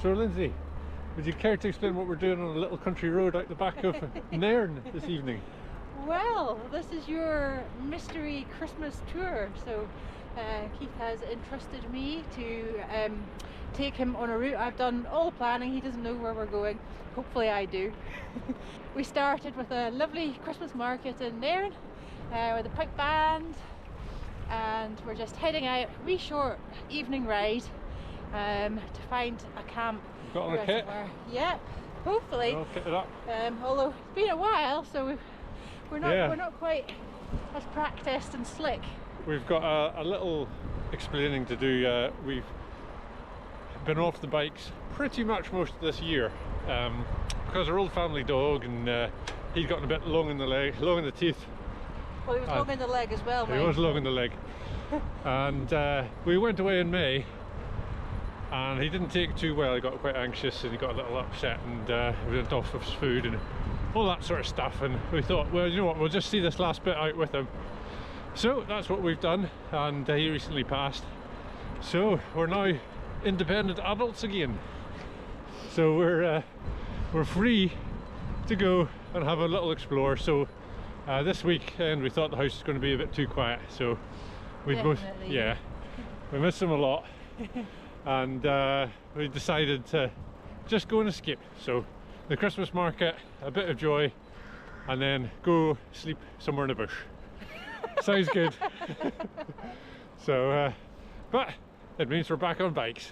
So Lindsay, would you care to explain what we're doing on a little country road out the back of Nairn this evening? Well, this is your mystery Christmas tour, so Keith has entrusted me to take him on a route. I've done all the planning, he doesn't know where we're going. Hopefully I do. We started with a lovely Christmas market in Nairn with a pipe band, and we're just heading out, a wee short evening ride to find a camp. Got on a kit? Yep, hopefully. I'll kit it up. Although it's been a while, so we're not quite as practiced and slick. We've got a little explaining to do. We've been off the bikes pretty much most of this year because our old family dog, and he'd gotten a bit long in the teeth. Well, he was long in the leg as well, mate. He was long in the leg. And we went away in May, and he didn't take it too well. He got quite anxious and he got a little upset, and he went off with his food and all that sort of stuff. And we thought, well, you know what, we'll just see this last bit out with him. So that's what we've done, and he recently passed. So we're now independent adults again. So we're free to go and have a little explore. So this weekend we thought the house was going to be a bit too quiet, so we both, we missed him a lot. And we decided to just go and escape. So the Christmas market, a bit of joy, and then go sleep somewhere in the bush. Sounds good. So but it means we're back on bikes.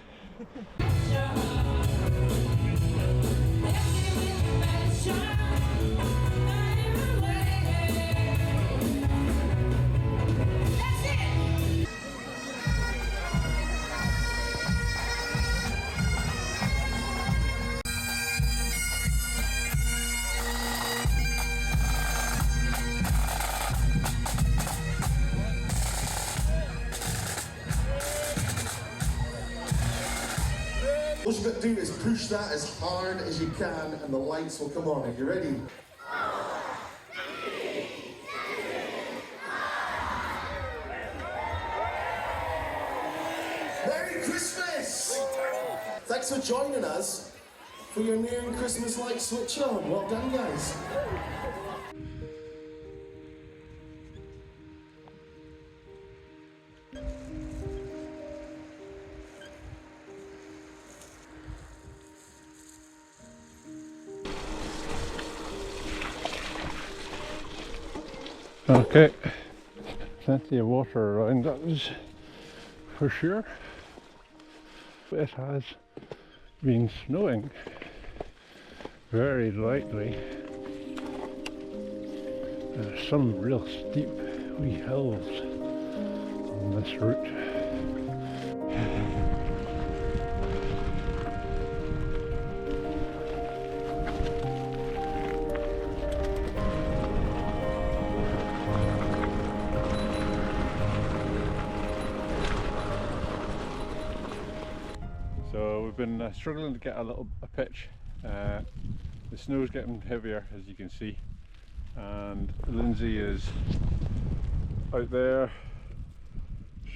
What you've got to do is push that as hard as you can and the lights will come on. Are you ready? Merry Christmas! Thanks for joining us for your Nairn Christmas light switch on. Well done, guys. Okay, plenty of water around us for sure. It has been snowing very lightly. There's some real steep wee hills on this route. So we've been struggling to get a pitch. The snow's getting heavier, as you can see, and Lindsay is out there.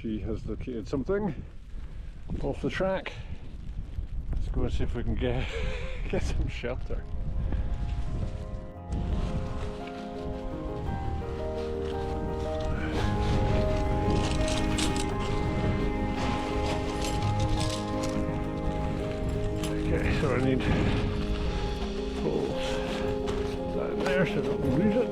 She has located something off the track. Let's go and see if we can get some shelter. Okay, so I need poles down there so I don't lose it.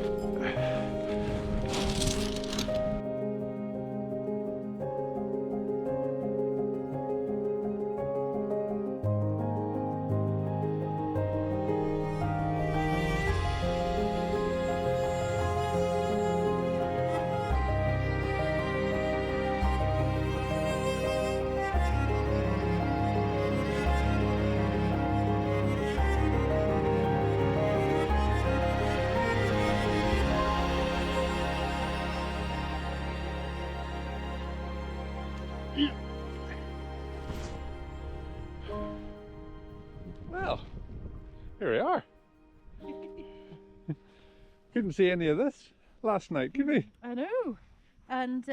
Well, here we are. Couldn't see any of this last night, could we? I know, and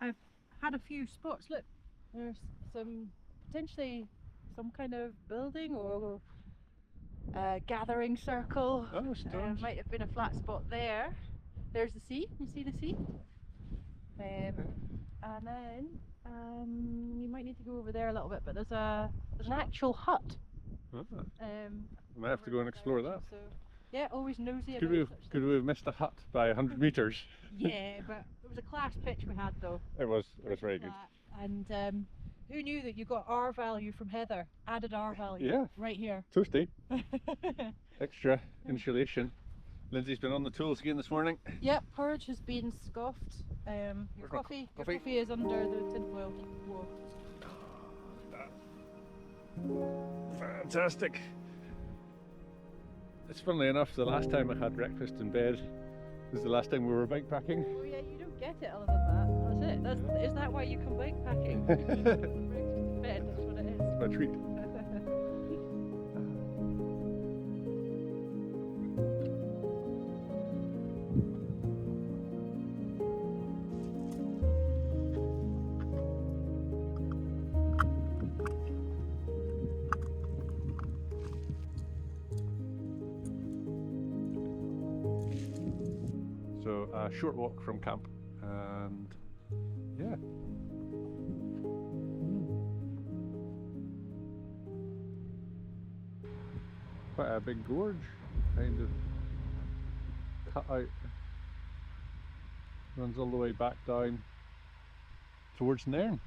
I've had a few spots. Look, there's some potentially some kind of building or gathering circle. Oh, stones. Might have been a flat spot there. There's the sea. You see the sea? And then you might need to go over there a little bit, but there's an actual hut. Ah, I might have to go and explore that. So, yeah, always nosy Could about we have missed a hut by 100 meters? Yeah, but it was a class pitch we had though. It was very good. And who knew that you got R value from Heather? Added R value. Yeah. Right here. Toasty. Extra insulation. Lindsay's been on the tools again this morning. Yep, porridge has been scoffed. Your coffee is under the tinfoil. Whoa. Fantastic. It's funnily enough, the last time I had breakfast in bed was the last time we were bikepacking. Oh yeah, you don't get it other than that. That's it. Is that why you come bikepacking? Breakfast in bed, that's what it is. It's my treat. So a short walk from camp, and yeah. Quite a big gorge, kind of cut out, runs all the way back down towards Nairn.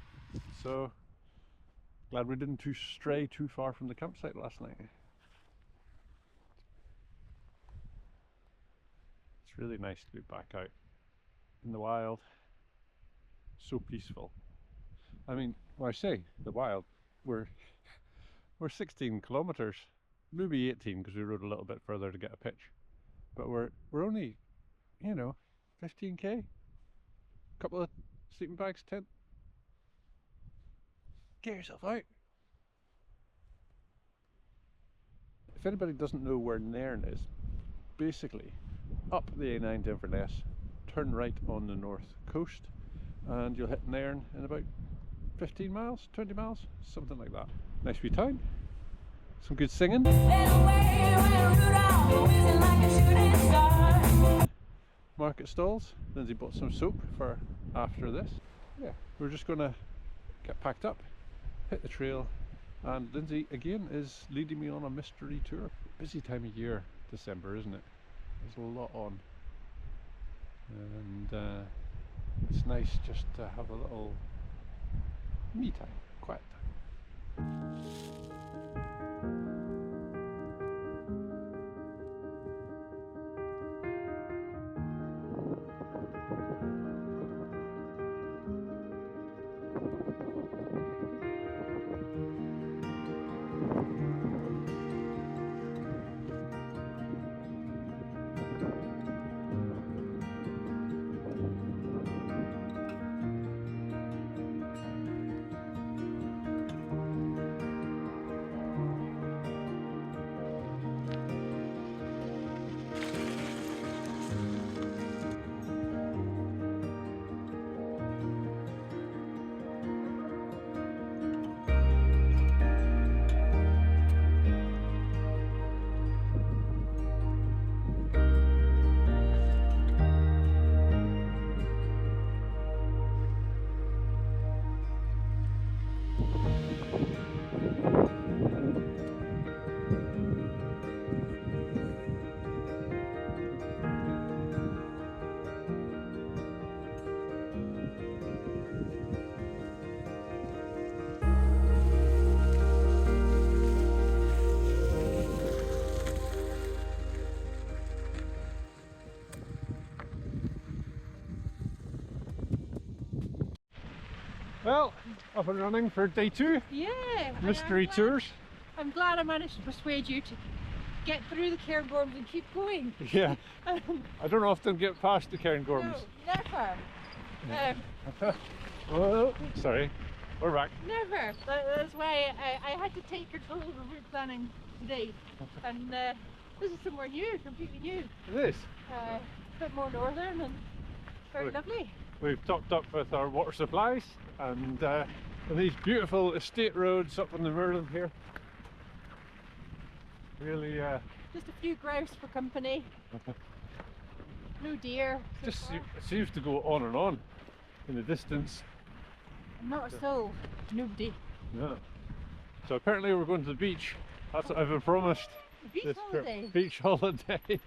So glad we didn't stray too far from the campsite last night. It's really nice to be back out in the wild. So peaceful. I mean, when I say the wild, we're 16 kilometers, maybe 18 because we rode a little bit further to get a pitch. But we're only, 15k. Couple of sleeping bags, tent. Get yourself out. If anybody doesn't know where Nairn is, basically up the A9 to Inverness, turn right on the north coast, and you'll hit Nairn in about 15 miles, 20 miles, something like that. Nice wee town, some good singing. Market stalls. Lindsay bought some soap for after this. Yeah, we're just gonna get packed up, hit the trail, and Lindsay again is leading me on a mystery tour. Busy time of year, December, isn't it? There's a lot on, and it's nice just to have a little me time, quiet time. Well, up and running for day 2. Yeah. Mystery tours. I'm glad I managed to persuade you to get through the Cairngorms and keep going. Yeah. I don't often get past the Cairngorms. No, never. Oh, sorry. We're back. Never. That's why I had to take control of the route planning today. And this is somewhere new, completely new. It is. A bit more northern and very lovely. We've topped up with our water supplies, and And these beautiful estate roads up on the Merlin here. Really, Just a few grouse for company. No deer. So just far. it seems to go on and on in the distance. Not a soul. Nobody. Yeah. So apparently we're going to the beach. That's what I've been promised. Beach this trip. holiday. Beach holiday.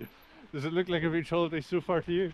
Does it look like a beach holiday so far to you?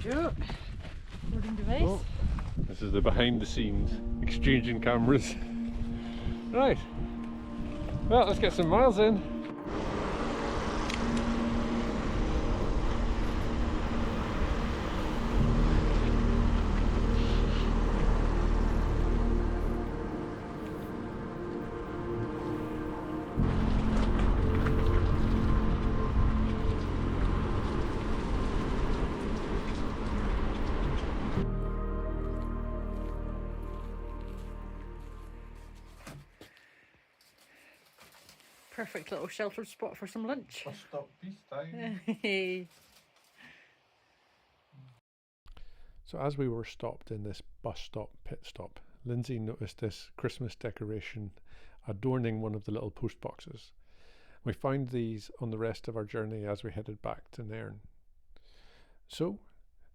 There you go. Recording device. Oh, this is the behind the scenes, exchanging cameras. Right. Well, let's get some miles in. Perfect little sheltered spot for some lunch. Bus stop peace time. So as we were stopped in this bus stop pit stop, Lindsay noticed this Christmas decoration adorning one of the little post boxes. We found these on the rest of our journey as we headed back to Nairn. So,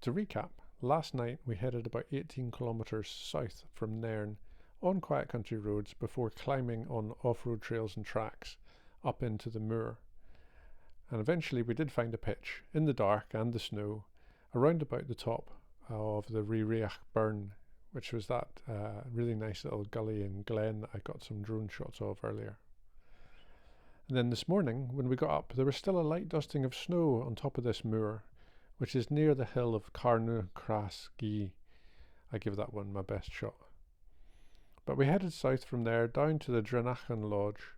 to recap, last night we headed about 18 kilometres south from Nairn on quiet country roads before climbing on off-road trails and tracks up into the moor. And eventually we did find a pitch in the dark and the snow around about the top of the Rireach Burn, which was that really nice little gully and glen that I got some drone shots of earlier. And then this morning when we got up, there was still a light dusting of snow on top of this moor, which is near the hill of Carnu Cras Gee. I give that one my best shot. But we headed south from there down to the Drenachan Lodge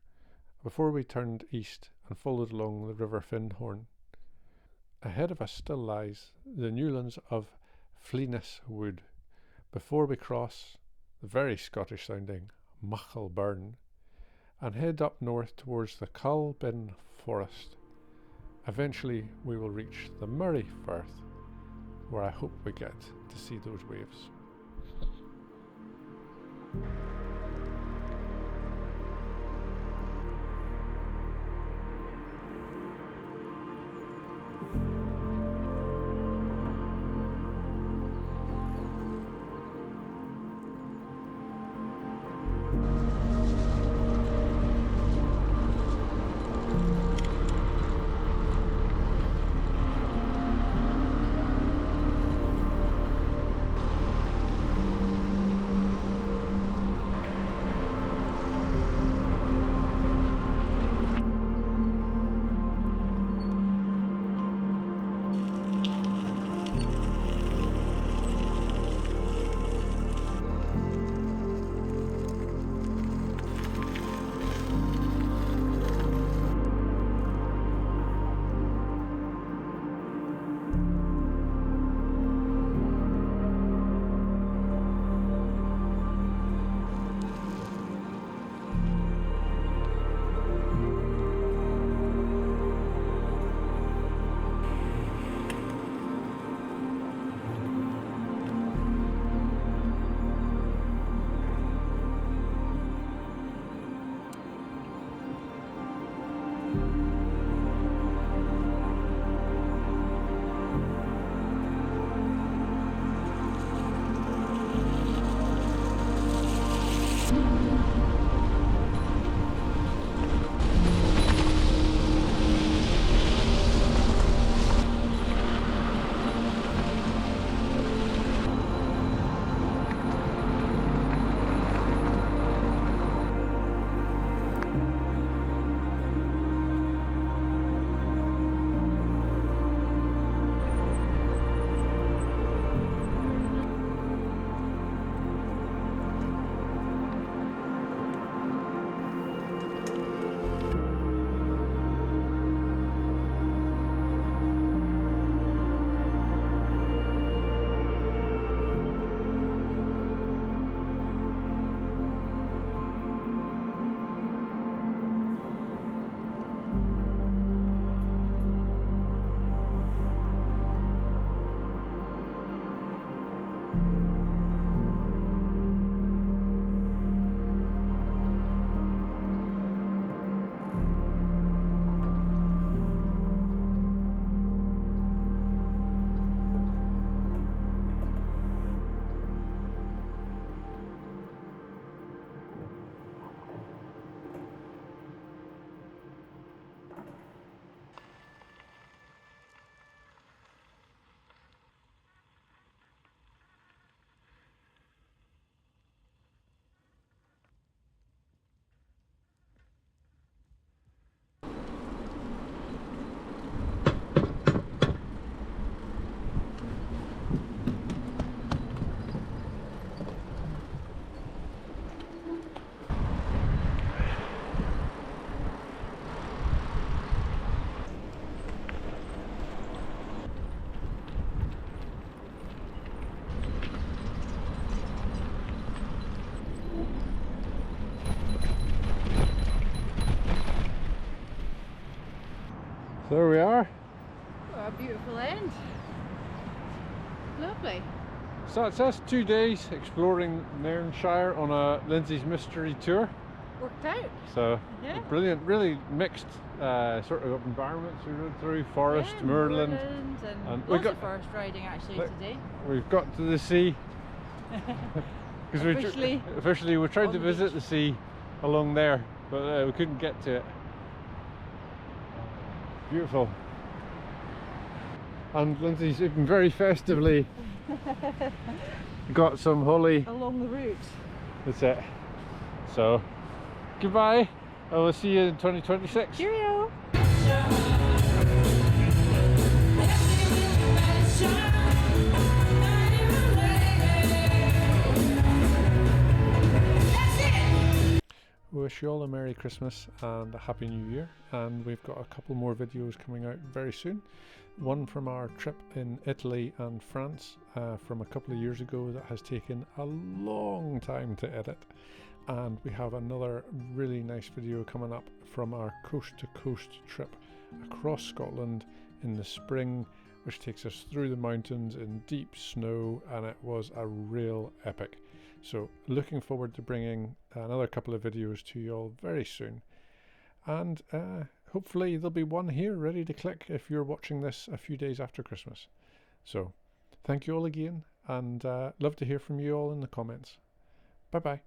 before we turned east and followed along the River Findhorn. Ahead of us still lies the newlands of Fleenis Wood before we cross the very Scottish sounding Machel Burn and head up north towards the Cull Bin Forest. Eventually we will reach the Murray Firth, where I hope we get to see those waves. So there we are. What a beautiful end. Lovely. So that's us, 2 days exploring Nairn Shire on a Lindsay's mystery tour. Worked out. So Yeah. brilliant, really mixed sort of environments we rode through, forest, Yeah, moorland. and we lots got of forest riding actually Look. today. We've got to the sea. Because officially we tried on to the visit beach. the sea along there, but we couldn't get to it. Beautiful. And Lindsay's even very festively got some holly. Along the route. That's it. So, goodbye. I will see you in 2026. Cheerio. Wish you all a Merry Christmas and a Happy New Year, and we've got a couple more videos coming out very soon. One from our trip in Italy and France from a couple of years ago that has taken a long time to edit, and we have another really nice video coming up from our coast to coast trip across Scotland in the spring, which takes us through the mountains in deep snow, and it was a real epic. So looking forward to bringing another couple of videos to you all very soon, and hopefully there'll be one here ready to click if you're watching this a few days after Christmas. So thank you all again, and love to hear from you all in the comments. Bye bye.